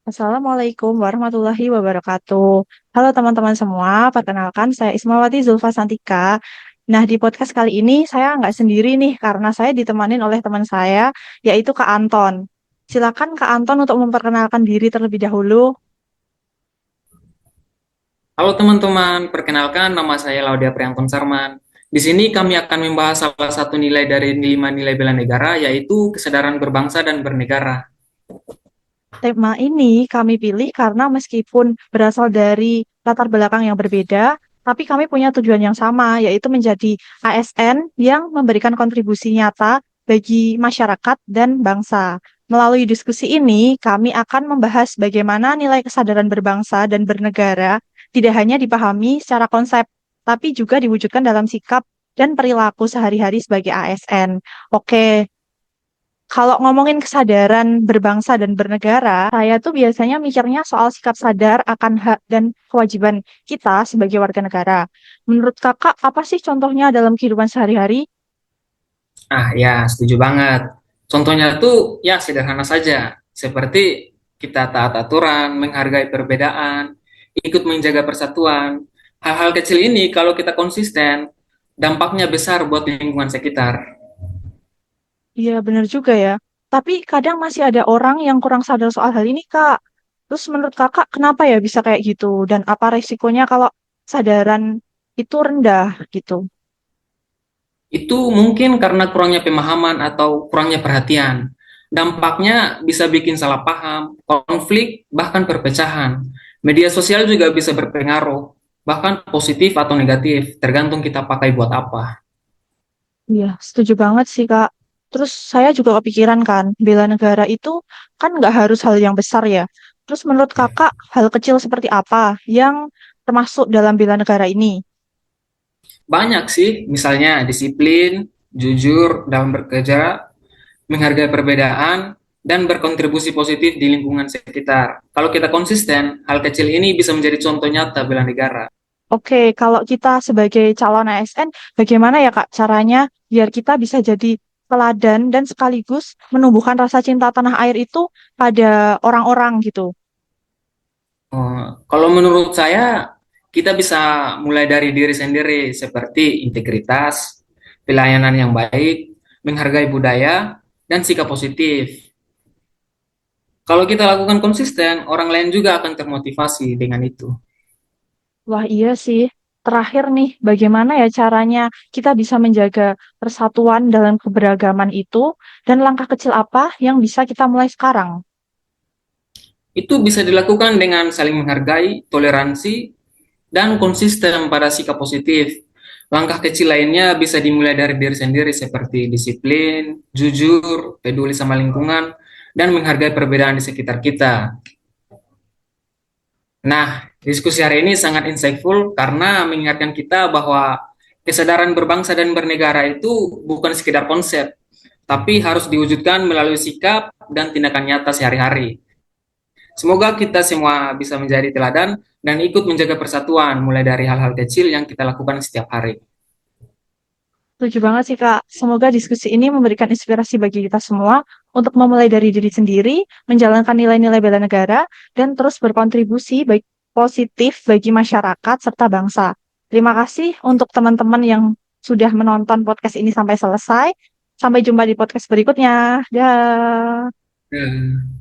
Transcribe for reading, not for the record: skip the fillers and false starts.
Assalamualaikum warahmatullahi wabarakatuh. Halo teman-teman semua, perkenalkan saya Ismawati Zulfa Santika. Nah, di podcast kali ini saya nggak sendiri nih, karena saya ditemanin oleh teman saya, yaitu Kak Anton. Silakan Kak Anton untuk memperkenalkan diri terlebih dahulu. Halo teman-teman, perkenalkan nama saya Laudia Prianton Sarman. Di sini kami akan membahas salah satu nilai dari 5 nilai bela negara, yaitu kesadaran berbangsa dan bernegara. Tema ini kami pilih karena meskipun berasal dari latar belakang yang berbeda, tapi kami punya tujuan yang sama, yaitu menjadi ASN yang memberikan kontribusi nyata bagi masyarakat dan bangsa. Melalui diskusi ini, kami akan membahas bagaimana nilai kesadaran berbangsa dan bernegara tidak hanya dipahami secara konsep, tapi juga diwujudkan dalam sikap dan perilaku sehari-hari sebagai ASN. Oke, kalau ngomongin kesadaran berbangsa dan bernegara, saya tuh biasanya mikirnya soal sikap sadar akan hak dan kewajiban kita sebagai warga negara. Menurut kakak, apa sih contohnya dalam kehidupan sehari-hari? Ah ya, setuju banget. Contohnya tuh ya sederhana saja, seperti kita taat aturan, menghargai perbedaan, ikut menjaga persatuan. Hal-hal kecil ini kalau kita konsisten, dampaknya besar buat lingkungan sekitar. Iya, benar juga ya. Tapi kadang masih ada orang yang kurang sadar soal hal ini, Kak. Terus menurut kakak, kenapa ya bisa kayak gitu? Dan apa resikonya kalau kesadaran itu rendah gitu? Itu mungkin karena kurangnya pemahaman atau kurangnya perhatian. Dampaknya bisa bikin salah paham, konflik, bahkan perpecahan. Media sosial juga bisa berpengaruh, bahkan positif atau negatif, tergantung kita pakai buat apa. Iya, setuju banget sih, Kak. Terus saya juga kepikiran kan, bela negara itu kan nggak harus hal yang besar ya. Terus menurut kakak, hal kecil seperti apa yang termasuk dalam bela negara ini? Banyak sih, misalnya disiplin, jujur dalam bekerja, menghargai perbedaan, dan berkontribusi positif di lingkungan sekitar. Kalau kita konsisten, hal kecil ini bisa menjadi contoh nyata bela negara. Oke, kalau kita sebagai calon ASN, bagaimana ya Kak caranya biar kita bisa jadi teladan dan sekaligus menumbuhkan rasa cinta tanah air itu pada orang-orang gitu? Kalau menurut saya, kita bisa mulai dari diri sendiri, seperti integritas, pelayanan yang baik, menghargai budaya, dan sikap positif. Kalau kita lakukan konsisten, orang lain juga akan termotivasi dengan itu. Wah, iya sih. Terakhir nih, bagaimana ya caranya kita bisa menjaga persatuan dalam keberagaman itu dan langkah kecil apa yang bisa kita mulai sekarang? Itu bisa dilakukan dengan saling menghargai, toleransi, dan konsisten pada sikap positif. Langkah kecil lainnya bisa dimulai dari diri sendiri seperti disiplin, jujur, peduli sama lingkungan, dan menghargai perbedaan di sekitar kita. Nah, diskusi hari ini sangat insightful karena mengingatkan kita bahwa kesadaran berbangsa dan bernegara itu bukan sekedar konsep, tapi harus diwujudkan melalui sikap dan tindakan nyata sehari-hari. Semoga kita semua bisa menjadi teladan dan ikut menjaga persatuan, mulai dari hal-hal kecil yang kita lakukan setiap hari. Setuju banget sih, Kak. Semoga diskusi ini memberikan inspirasi bagi kita semua untuk memulai dari diri sendiri, menjalankan nilai-nilai bela negara, dan terus berkontribusi baik positif bagi masyarakat serta bangsa. Terima kasih untuk teman-teman yang sudah menonton podcast ini sampai selesai. Sampai jumpa di podcast berikutnya. Dah. Hmm.